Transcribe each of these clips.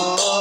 Oh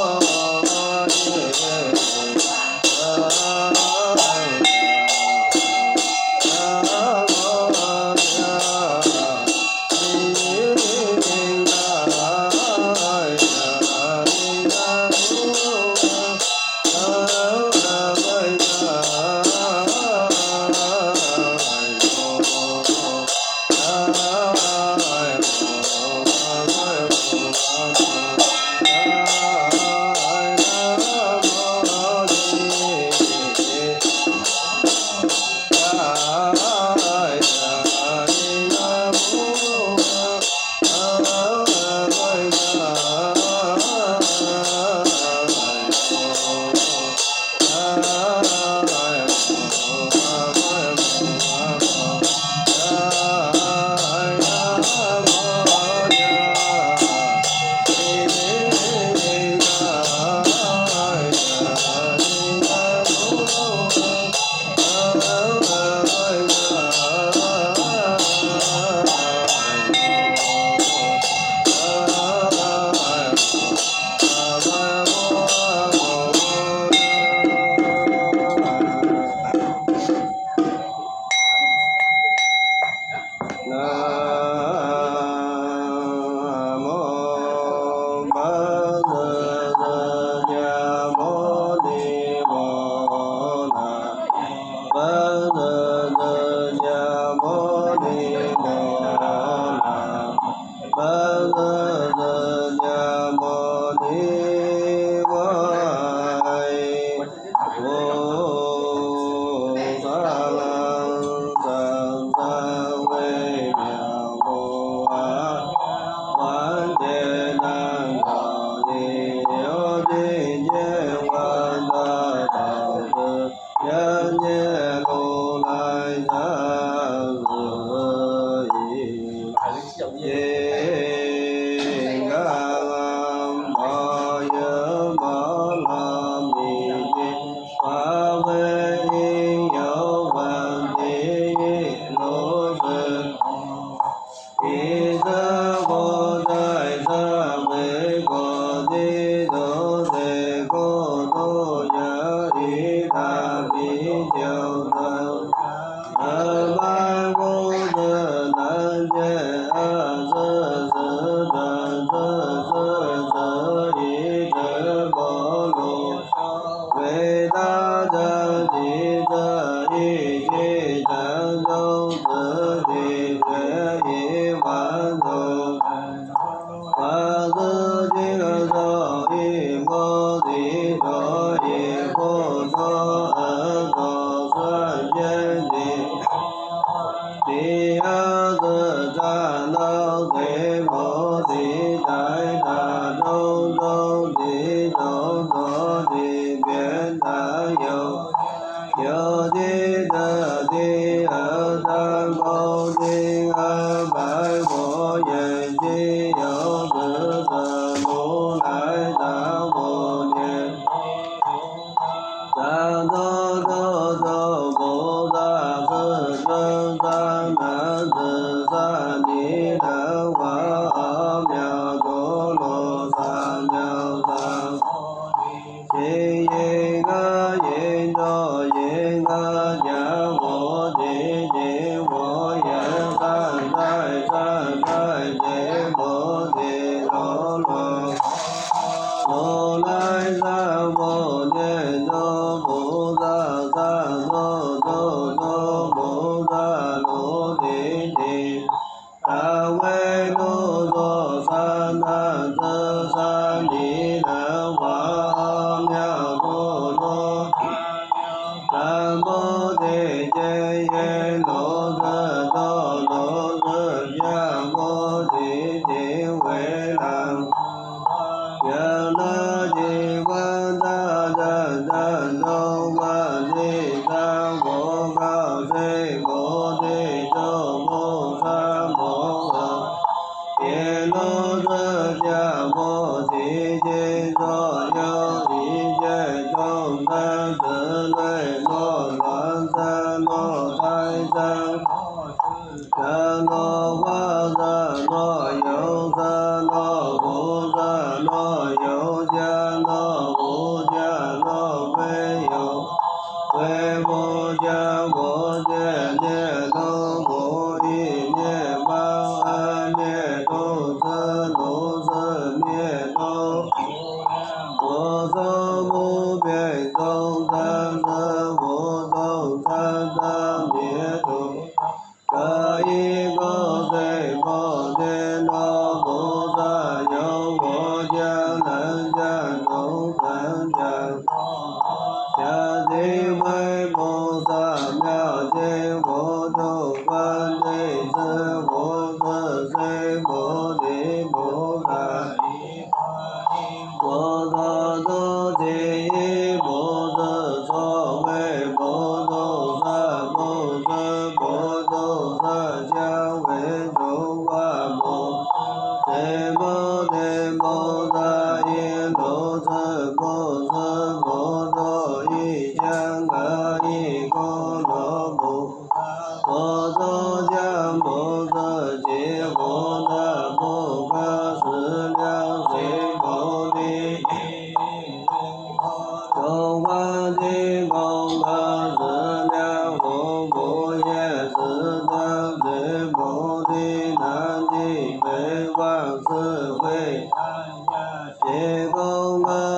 Ego Hãy subscribe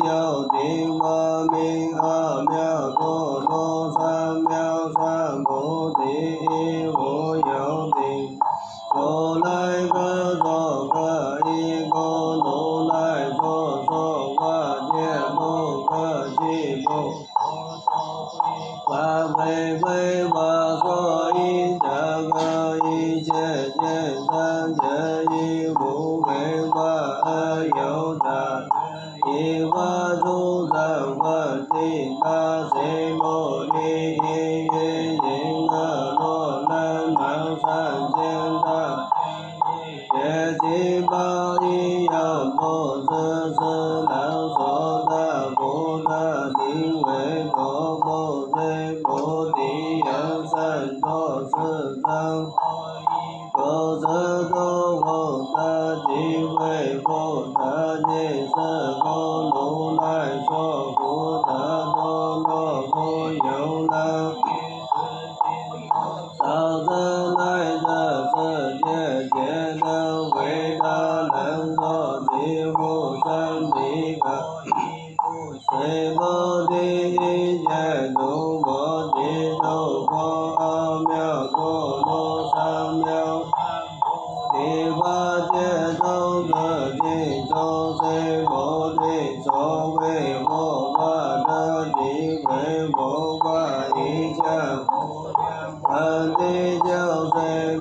cho kênh Ghiền Mì Gõ để không bỏ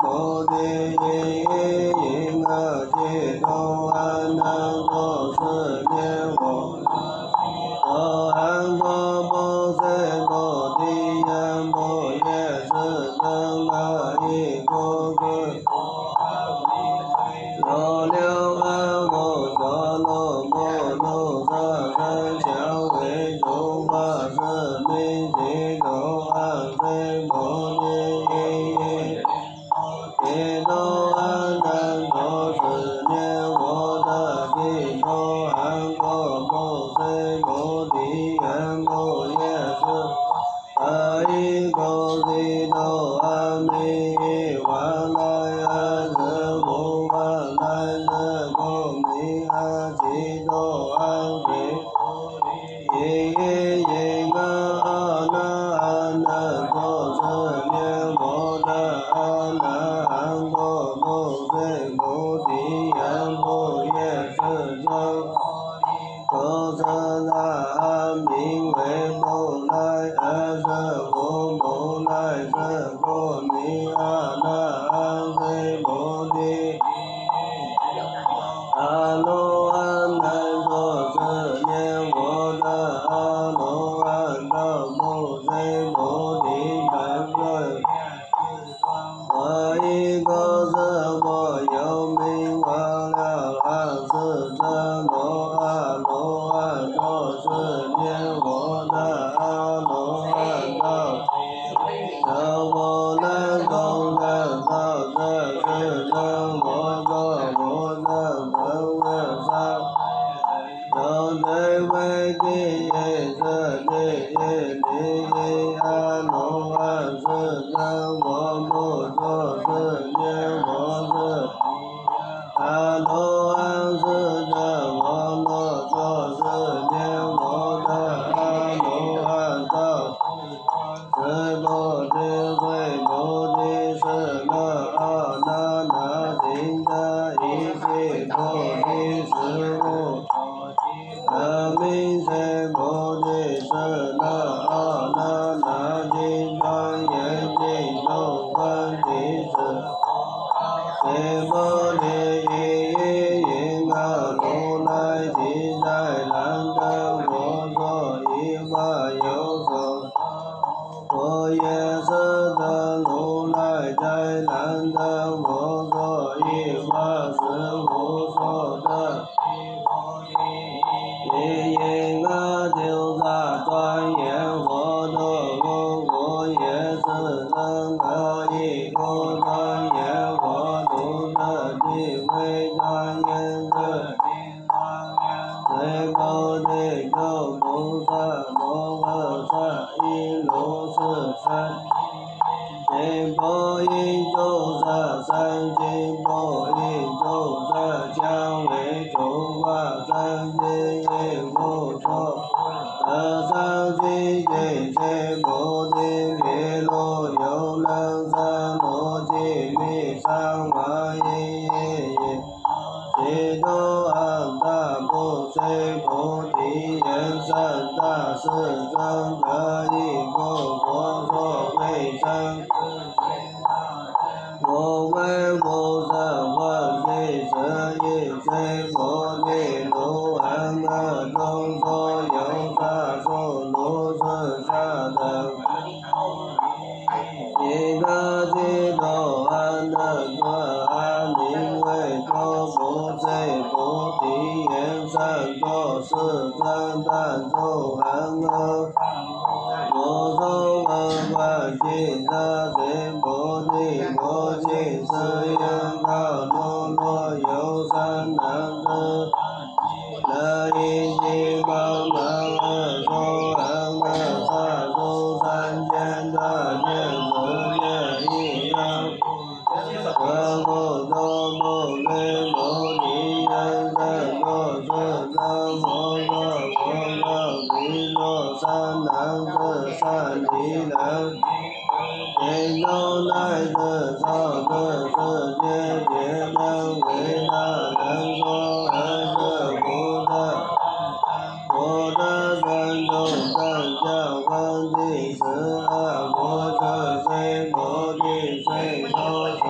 lỡ Hãy subscribe cho kênh Ghiền Mì Gõ để không bỏ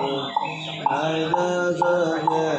lỡ Hãy subscribe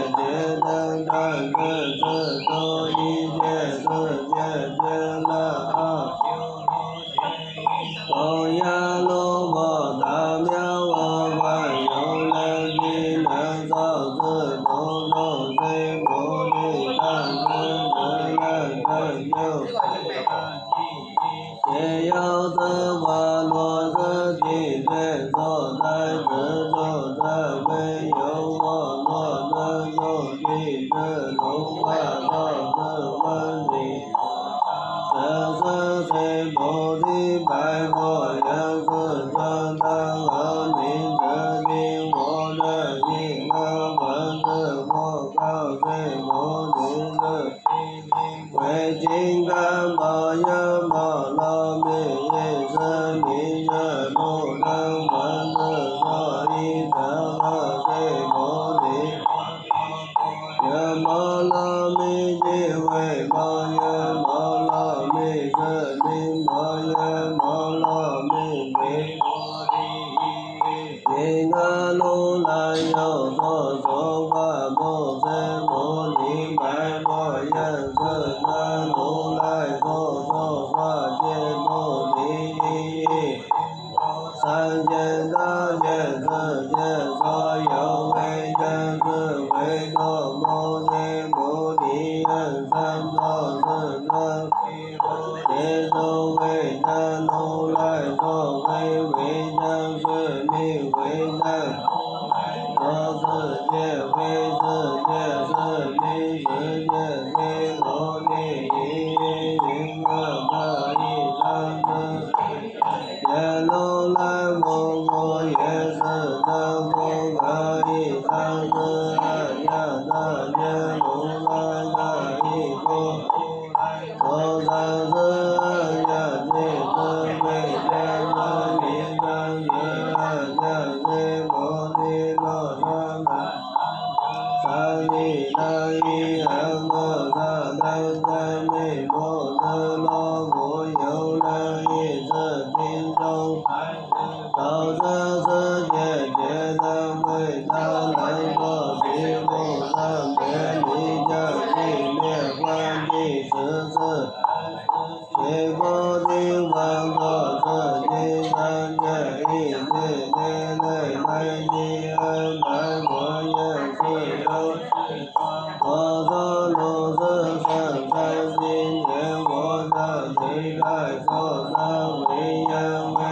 cho kênh Ghiền Mì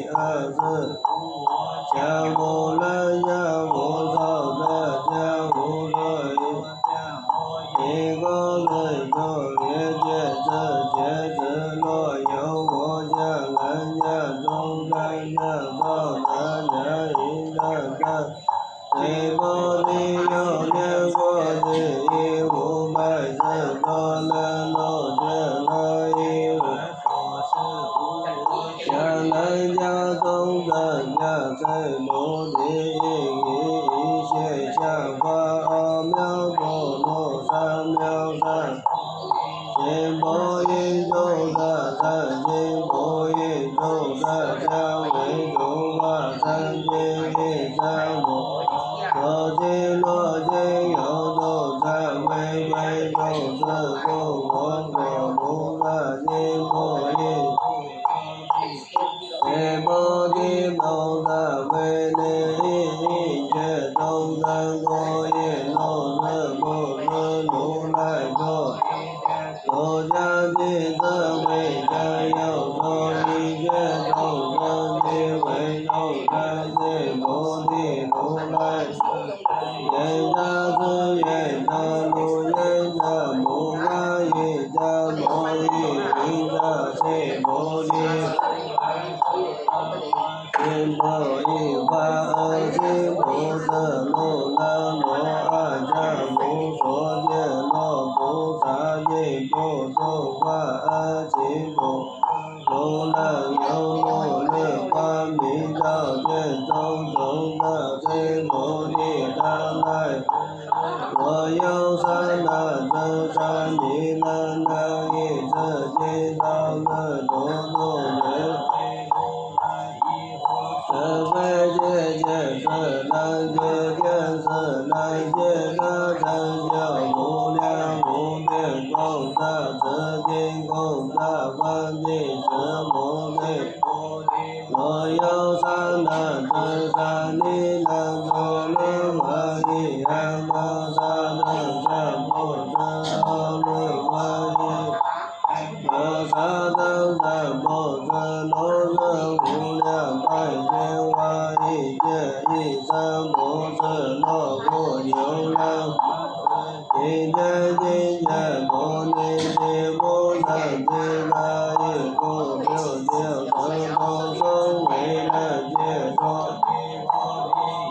Gõ để không bỏ lỡ ဘောယေသုဒ္ဓသကျေဘောယေသုဒ္ဓဇာဝေသုဝသံကျေယေဇာမောသောတိလောကျေယောသုဒ္ဓဝေဝေသုသကောဘောကောဘုရားကျေဘောယေေဘောတိမောသဝေနေကျေသုံးသံကိုယေနောသဘောသလိုလိုက်သောသောကြတိသဝေကြရောက်သောဤကျေသုံးသံဒီဝေနောသစေဘောတိလိုလိုက်ယေသာသုယေသာလူယေသာမောဂယေသာမောဟိဝိသာစေဘောတိသေမောဟိဝါစေဘောသလောလနောအကြမောသောကျေနောဘောသာယေဘောသောဝါအစေဘောလောလယောလောလေပါမိသောကျေသုံးသုံးသသေမောတိတာလိုက်သောယောသနာသသနိလန္ဒာယိသကျေသောသတောသောလေသဗ္ဗေကျေကျေသလံကျေကျေသလံကျေသာသံယောမောလံမောတေကောသသကေကောသဗန္တိသမောတေသောယောသနာသသနိလံသောလေဝါဟိဟံမာသာသံသမောသံလေဝါဟိမာသာသံသမောသလောလဝုလပိုင်ကျေဝါဟိကျေဟိသမောသလောကိုယုံလံဣန္ဒတိယမောနေတေမောသတေလာယိကိုပြုတေသံဃောသောဝေနကျေသော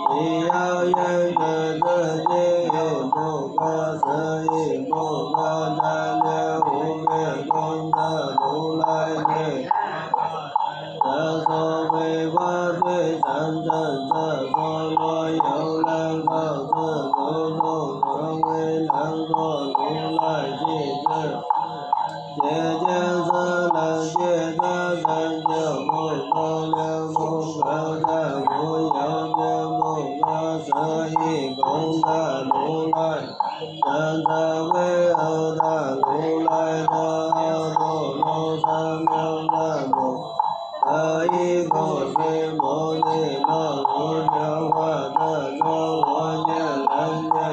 ဒီယာယံတတတေဘောကသယေဘောကတံတေဝေကောသဘူလိုက်တေသသောဝေဝတေသံသံသသောလောယောလံသောသောသောသောဝေလံသောဘူလိုက်ရှိတေကျေကျေသလံကျေသာသံကျောဘောသောလေဘောကောသကိုယောပြေဘောကသဟိကုံသလိုလိုက်သံသဝေဟောသလိုလိုက်သောသောလောသံယောသဘောသာယိကောစေမောတိလောကိုကျောဝသသောဝဉ္ဇလံကျေ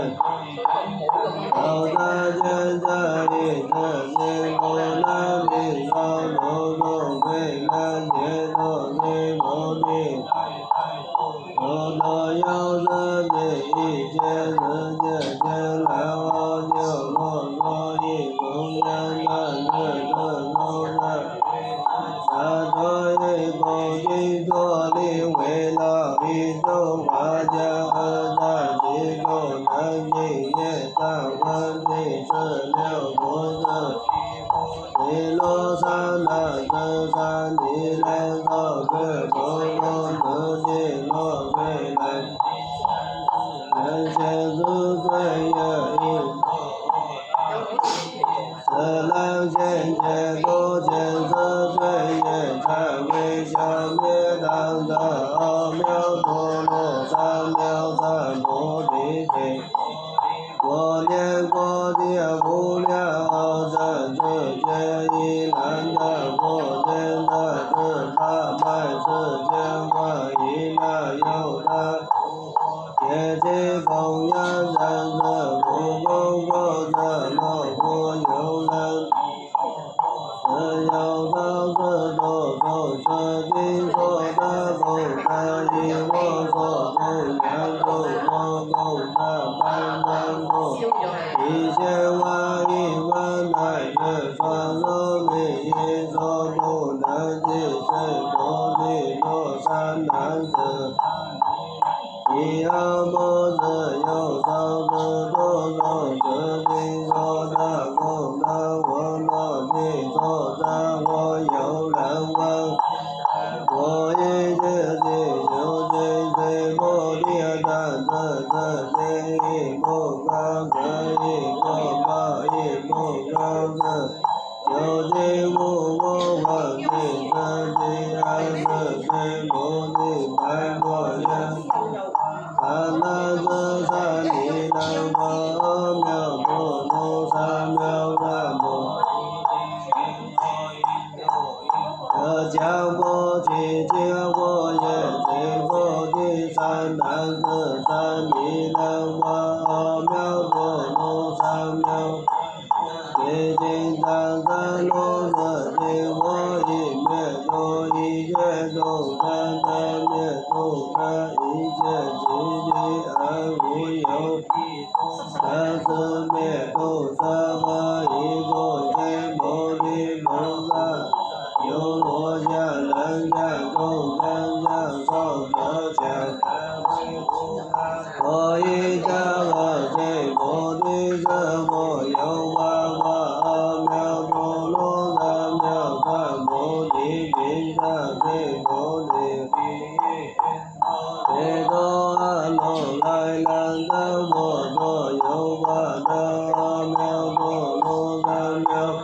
သောတာကျေသာဟိသစေမောနာမိသောဘောသောဝေလံကျေသောစေမောတိသောတောယောသတိဣကျေသကျေကျေလာဝောညောဘောသောဟိဘုံယံသသေသောသောသာသောဟိဘောတိသောလိဝေလာဟိသောဝါကြအသတိသောနံတိယေသဝန္တိသလျောဘောသေလောသနာသသနိလံသောကေဘောသောသုတိလောကေလံသစေသုသေယဣသလံစေကျေကိုကျေသသေယသဝေဇာမေတံသောမြောသောလောသံမြောသံဘောတိတေကိုလေကိုတိအဘူလျာသသေကျေဤလန္တကိုသေသသေပါမိုင်သေကျေဝါဟိနာယောတာယေတိကုံယသံသဘူဘောဘောသလောကိုယုံလံသယောသောသောသောသောတိသောတာဘုရားယိဝောသောဘုရားသောဘောဘောသပန္နံသောဤစေဝါဟိဝန္၌သေသောသောမေယေသောဘုဒ္ဓံတိစေဘောတိသောသံဃံသေဤအမောသယောသောသောသောသတိသောတာကောနာဝနောတိသောတာဝောယောလံဝံဘောယေတေတိယောတေသေမောတိယတသသသေဟိမောကံသေဟိမောမဟိမောကံသေယော တိမုမောဝတိသတိအသစေမောတိဘိုင်ဘောယသာနာသသနိလဘောမြောက်သောလောသာမြောက်သမောကြောင့်ဘောတိကြောင့်ဘောရဲ့သေဘောတိသန္တံသသနိလဘောမြောက်သောလောသာမြောက်ေတိတံသလောသတေဝောဟိမေတောဟိယေတောသံသမေတောသဟိယေတိတိအဝိယောပိသသမေတောသဘာဟိကိုသေမောတိမောသယောလောယလံယတောသံယသောသောချံဘောဟိတဝသေဘောတိသဘောယောဝမြောက်သောလောကမြောက်သဘောတိပိသသေဘောတိပိသေသောအလောလိုက်လံသဘောသောယောဝတောမြောက်သောလောကမြောက်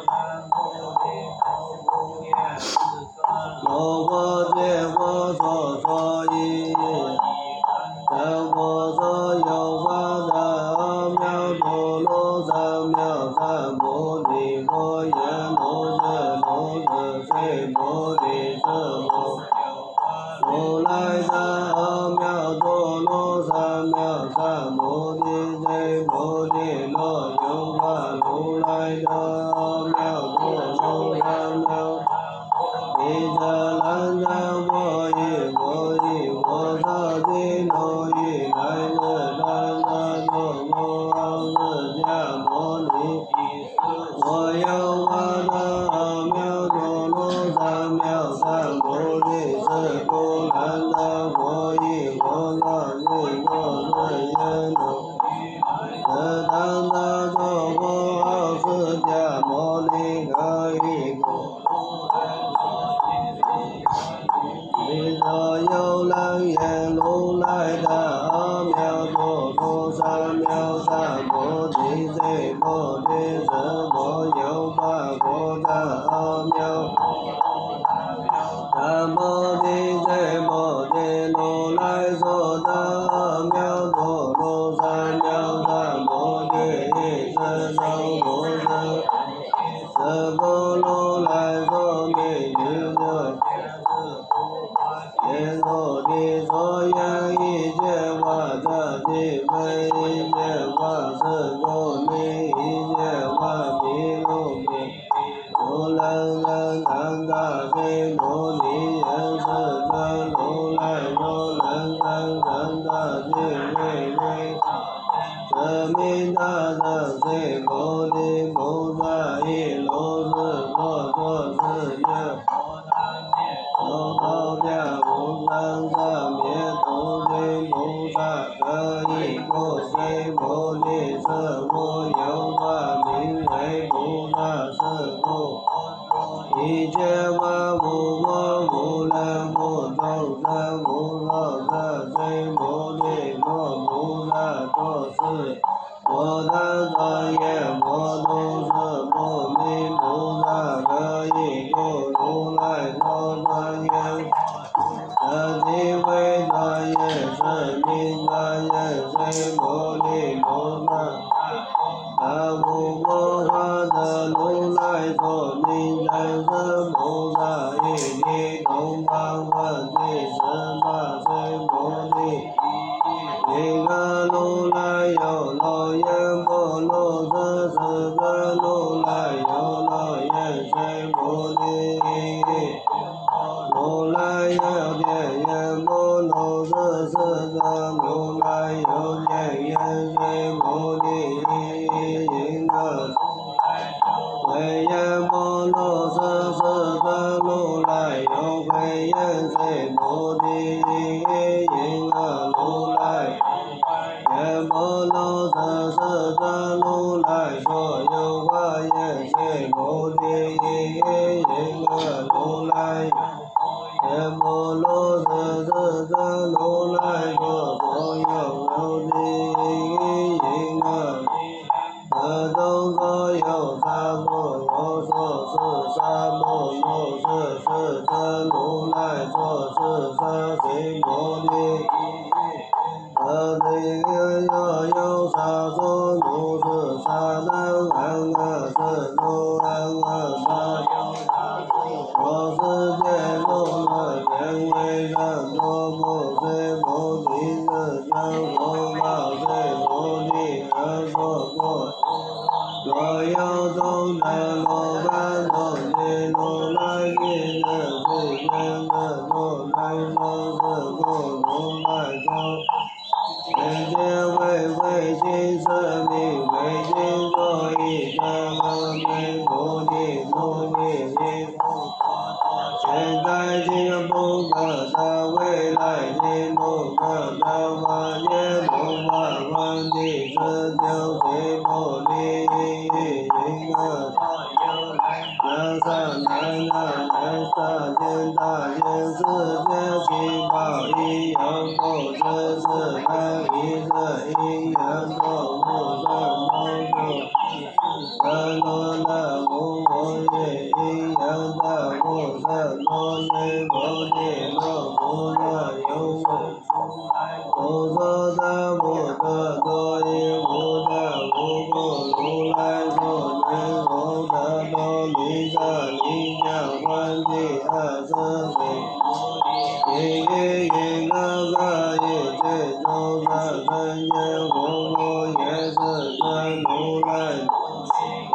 လောဘောတေဘောသောသောဤသဘောသောယောဝတောမြောက်သောလောကမြောက်သဘောတိဘောယံလောဇလောဇစေဘောတိသဘောလောလိုက်သာမြောက်သောလောကမြောက်သဘောတိစေဘောတိလောယောဝလောလိုက်သာမြောက်သောလောကမြောက်ဣဇလံသဘောဟိဘောဟိဘောသတိနောဟိလိုက်လတံသာသောမောအောင်သမောနိဘောယောဝနာမြောက်သောလောကမြောက်သဘောတိသကောလန္တဘောဟိဘောသတိဘောသယံတောသတံသာသောဘောအောသကြမောလိငါဟိကိုေသောယောလံယေလုံးလိုက်တာမြောက်သောသောသာမြောက်သဘောတိစေဘောတိသဘောယောဘဘောဓမြောက်သမောတိစေဘောတိလိုလိုက်သောသာမြောက်သောသောသာမြောက်သဘောတိသသောဘောဓသဘောလိုလိုက်သောမြေညေသောယေသောတိသောယံဣကျေဝသတိမေယေဝသကောနိဣကျေဝမေလောမေသောလံလံသံသာသေမောနိယံသသလောလိုက်သောလံသံသံသာသေမေမေသမိနာသသေမောတိမောသဟိလောသသောသောသယသောသောပြဘုံသံသမြေသောသေဘုံသဂဟိကိုသေဘောတိသဘောယောဘမိဝေဘုံသသကောဣကျေဝဘုမောဘုလံဘုသောသဘုသောသသေဘောတိဘောဘုသသောသေဘောဓသောယေဘောသောသဘောမိဘုသဂဟိကိုလိုလိုက်သောသယံသတိဝေသယေသမိသယေသေဘောတိဘောဓသာဘုဘောဟသလိုလိုက်သောနိယံသဘောဓဣတိကုံဘာဝတိသမ္ပသေဘောတိဧကလိုလိုက်ယောလောယံဘောလောသသကလိုလိုက်ယောလောယံသေဘောတိလိုလိုက်ယောပြေယံဘောလောသသကလိုလိုက်ယောပြေယံသေဘောတိဝေယံဘောလောသသကလိုလိုက်ယောဝေယံသေဘောတိယေငါလိုလိုက်ယံဘောလောသသကလိုလိုက်သောယောဝယံသေဘောတိယေငါလိုလိုက်ယံဘောလောသသကလိုလိုက်သောယောဝတိယေငါသာ东所有三木我所是三木木是真如来所是三行摩尼有沙说如是沙能安乐是如安乐沙我是见如来愿为人多不随菩提是真佛道随菩提而说过若有众生若干众生如来即是世间的如来说是故如来说人间为心生命，为心所以生阿弥陀提陀提提。现在心不可得，未来心不可得，万年不万万地十九随菩提因可南山南南南山天大天世界七宝一有不知是难一是因缘作不生不住生罗那无我也因缘的不生罗耶菩提若不若有我不作的不得多因不得无故如来所能无得多离的离相观地二十岁因个一切众生生前无我也是真如来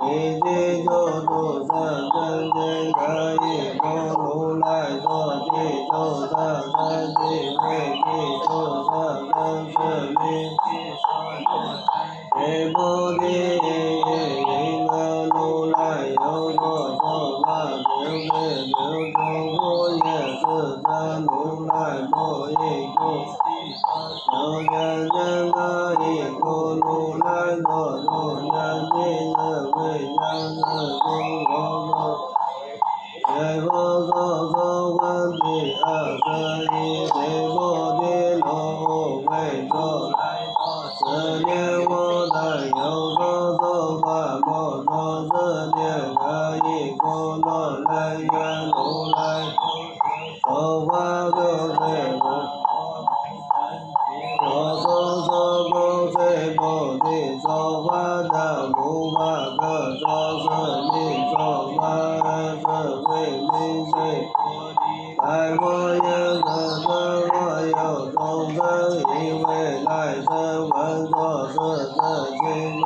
一切救度生真间可以供如来所地众生生地为地众生生是名为菩提因个如来有所说法只为流中不也是真如来不异故有见真可以故如来所住见地是为将是诸佛随佛所说观第二十一随菩提罗为作十念我等有所说法不说十念可以故若人愿如来说法就随我所说不随菩提说法的无法可说是名说法是为名随来佛言是真我有众生以为来生闻作是真心故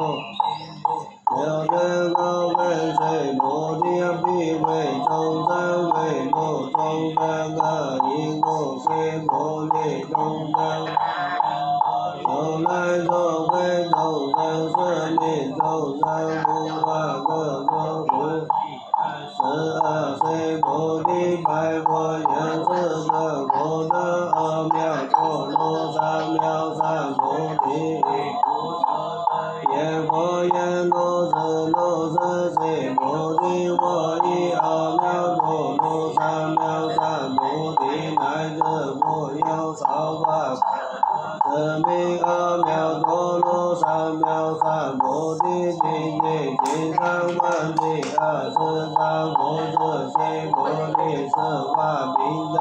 有这个为随菩提必为众生为不众生可因故随菩提众生如来所为众生是名众生无法可说故12岁菩提白佛言是真佛的阿弥陀罗三藐三菩提言佛言如是如是谁菩提我以阿弥陀罗三藐三菩提乃至无有少法是名阿弥陀罗三藐三菩提精进金刚观第二十三佛是谁菩提是法平等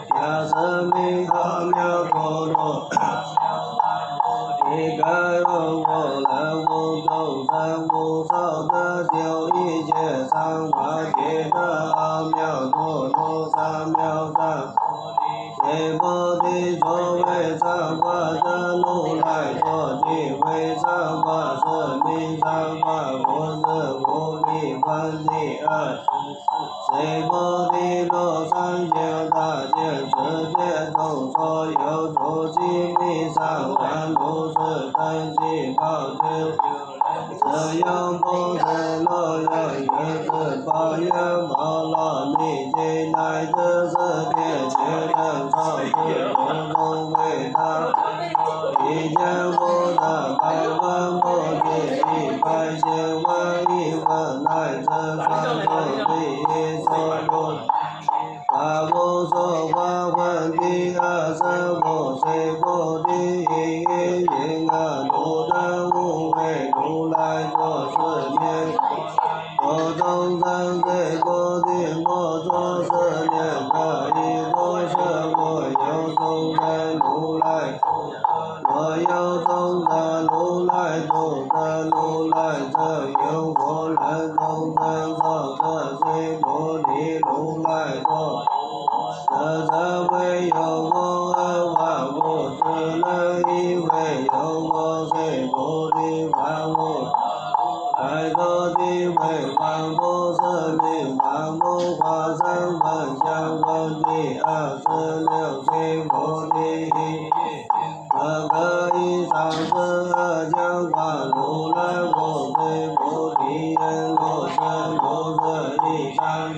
假是名阿弥陀罗一个有我人无众生无少得救一切善法皆得阿弥陀罗三藐三谁菩提所谓善法真如来所即为善法是名善法不是无比观第二谁菩提若三千大千世界中所有诸其名善法如是等起报求是用不是若有也是八愿波罗蜜经乃至世界皆能超世种种为他一切不得百万不计100千万亿万乃至三众第一所入法无所法分第二十五随菩提因因阿如等无为如能对菩提摩作是念可以不是我有众生如来，我有众生如来，众生如来者有无人众生所摄随菩提如来所。这则为有我而万物之能，以为有我随菩提万物。来作地为万物生命，万物化身分相分地26随菩提。可可以上师而讲观如来无随菩提言罗身如是一上师。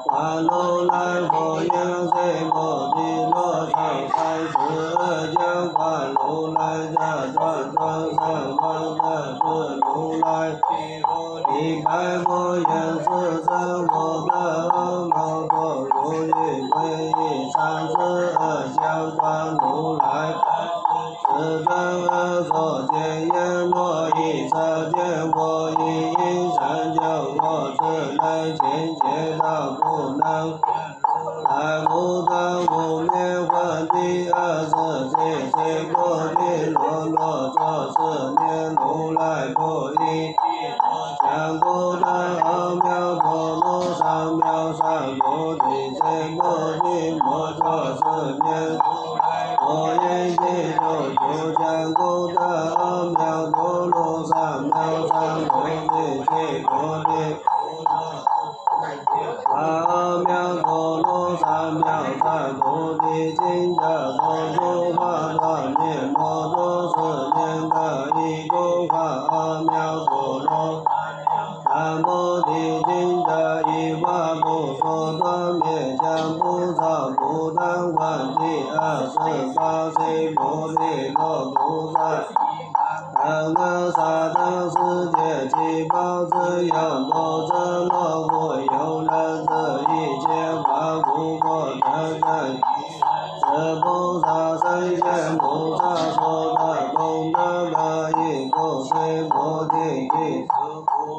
观如来佛言随菩提罗上30而讲观如来者转转三观者是如来。一百佛言是真我等毛作如云归一30而讲观如来。是真而所见言若一色见我一因成就我之内境界道不能。来无常无灭幻第27随菩提罗罗作是念如来不异。将功德阿妙陀罗三藐三菩提随菩提摩作是念。我言其中就将功德阿妙陀罗三藐三菩提随菩提。阿妙陀罗三藐三菩提经者所住法断灭摩作是念可以供化阿妙陀罗。三菩提经者一法不说断灭将不着不当观第28随菩提罗菩萨。能阿萨等世界七宝之有多者若复有人之一切法无过等等。是菩萨圣贤菩萨所得功德可以供随菩提意。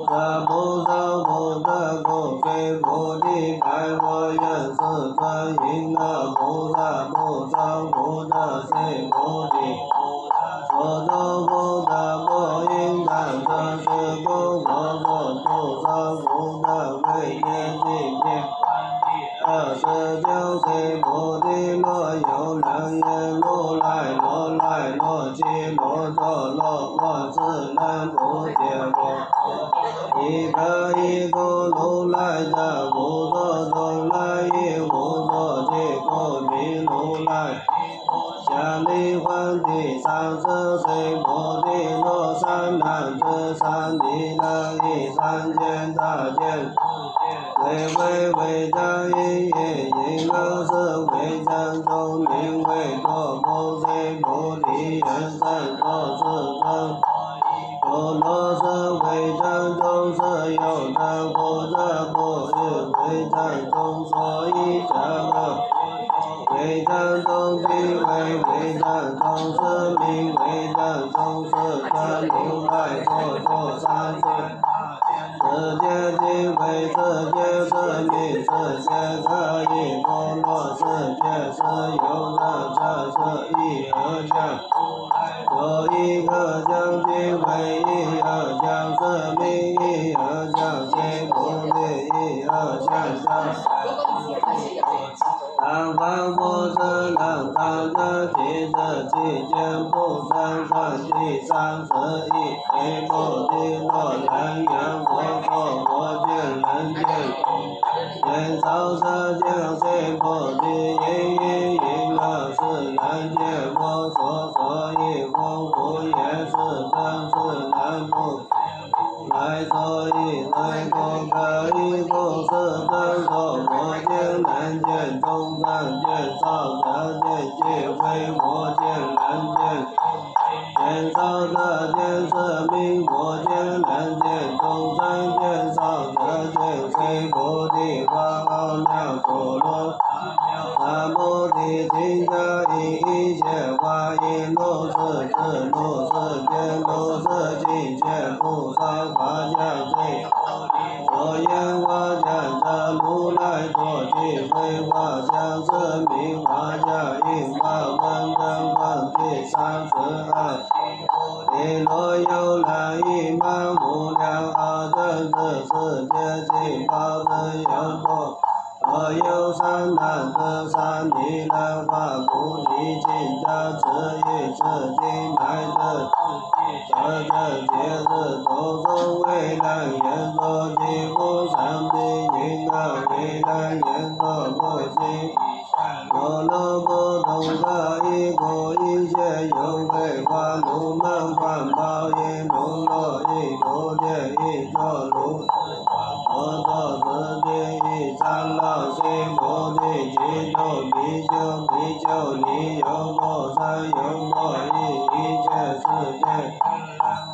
是菩萨福德供随菩提白佛愿是尊因那菩萨不生福德随菩提。所作福德不应当真是供佛所不生福德为业尽灭。29随菩提若有人言如来若来若即若作若我是能不解惑。亦可以供如来者无作中来亦无作即供彼如来。想离幻地30随菩提罗三男子三地能以3000大见。虽为为正因因而是为正中名为作不随菩提原身作是正。若若是为正中是有正不正不是为正中所以正恶。为正中即为正中是名为正中是真如来所作三世。世界即为世界是名世界可以供若世界是有人这是一而将。所以可将即为一而将是名一而将随菩提一而将将。当凡佛是能当得其事其见不生算第31随菩提若人言佛说佛见人见。见少色见随菩提因而是人见佛说所以佛不也是真是难不。来所以来过可以不是真说佛见人见众生见少者见即为佛见人见。见少者见是名佛见人见众生见少者见随菩提法阿妙陀罗。三菩提经者以一切法因如是知如是见如是境界不少法相随。所言花见着如来所具慧花相思名花下印花文正分第32。一若有来一满无量阿僧子世界尽报之有多。若有三难得三尼难化菩提心加持于此经乃至这节日都是为难言说几乎三比应当为难言说不行。若能不同个一故一切有为法如门观报应如落一诸界一作如我作自己一三老心菩提其中比丘比丘尼有过三有过一切世界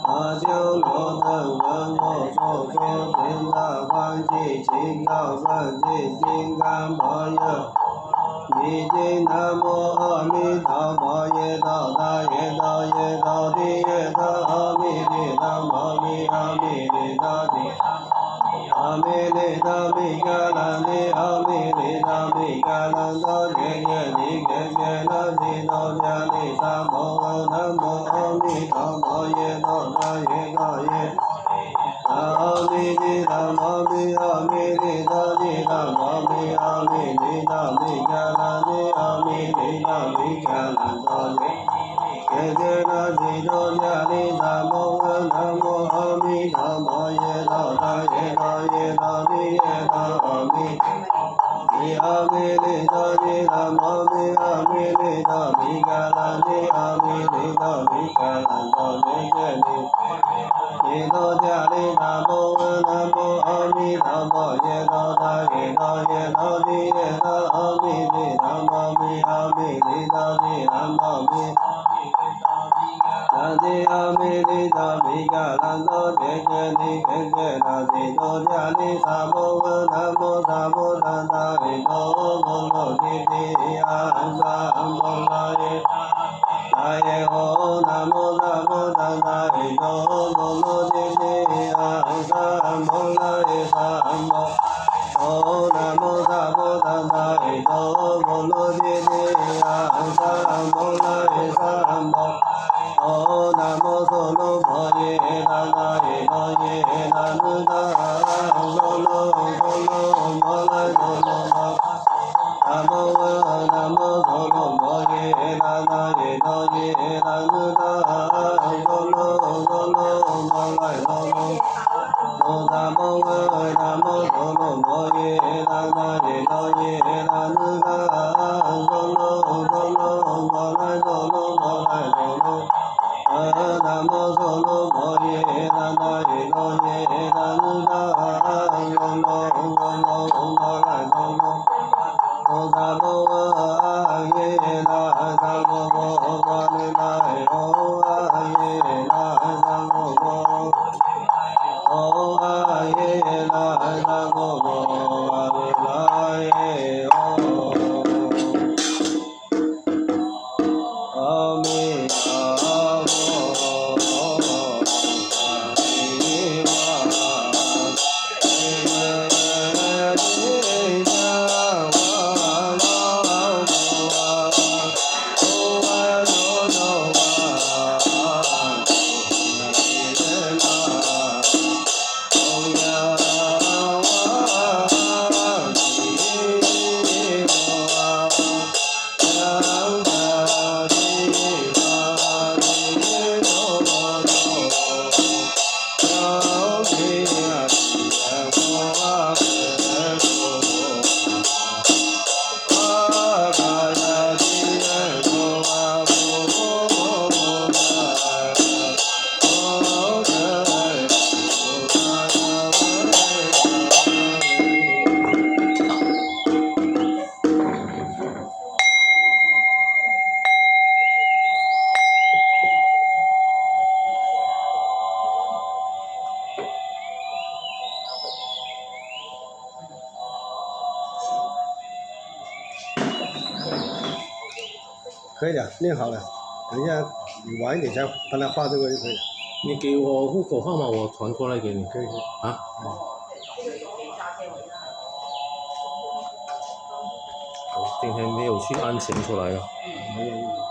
阿修罗等闻我所说天大欢喜心造善气心甘般若你今南无阿弥陀佛耶多达耶多耶多地耶多阿弥地南无弥阿弥地多地阿弥地多弥迦兰地阿弥地多弥迦兰多揭揭谛揭揭那提多迦利萨摩诃南无阿弥陀佛耶多达耶多耶阿弥地南无弥阿弥地多地南无弥阿弥地多弥迦兰地阿弥地多弥迦兰多耶揭揭那提多迦利萨摩诃南无阿弥陀佛耶多达耶多耶多地耶多阿弥弥阿弥地多地南无弥阿弥地多弥迦兰地阿弥地多弥迦兰多揭揭谛耶多迦利萨摩诃南无阿弥陀佛耶多达耶多耶多地耶多阿弥地南无弥阿弥地多地南无弥南无阿弥地多弥迦兰多揭揭谛揭揭那提多迦利萨摩诃南无萨摩诃达耶多摩罗提提阿萨摩拉耶大耶吼南无萨摩诃达耶多摩罗提提阿萨摩拉耶萨摩哦南无萨摩诃达耶多摩罗提提阿萨摩拉耶萨摩哦南无梭罗婆耶达达耶多耶达努达梭罗梭罗摩来梭罗摩南无南无梭罗摩耶达达耶多耶达努达梭罗梭罗摩来梭罗南无南无梭罗摩耶达达耶多耶达努达梭罗梭罗摩来梭罗摩来梭罗南无梭罗摩耶达达耶多耶达努达梭罗梭罗摩来梭罗โสโภอะเยนะสัพโภวะนินาโออะเยนะสัพโภโออะเยนะสัพโภวะนินาโออะมิอะโม可以的，练好了，等一下你晚一点再帮他画这个就可以了。你给我户口号码，我传过来给你。可以。啊？今天没有去按钱出来了。没有。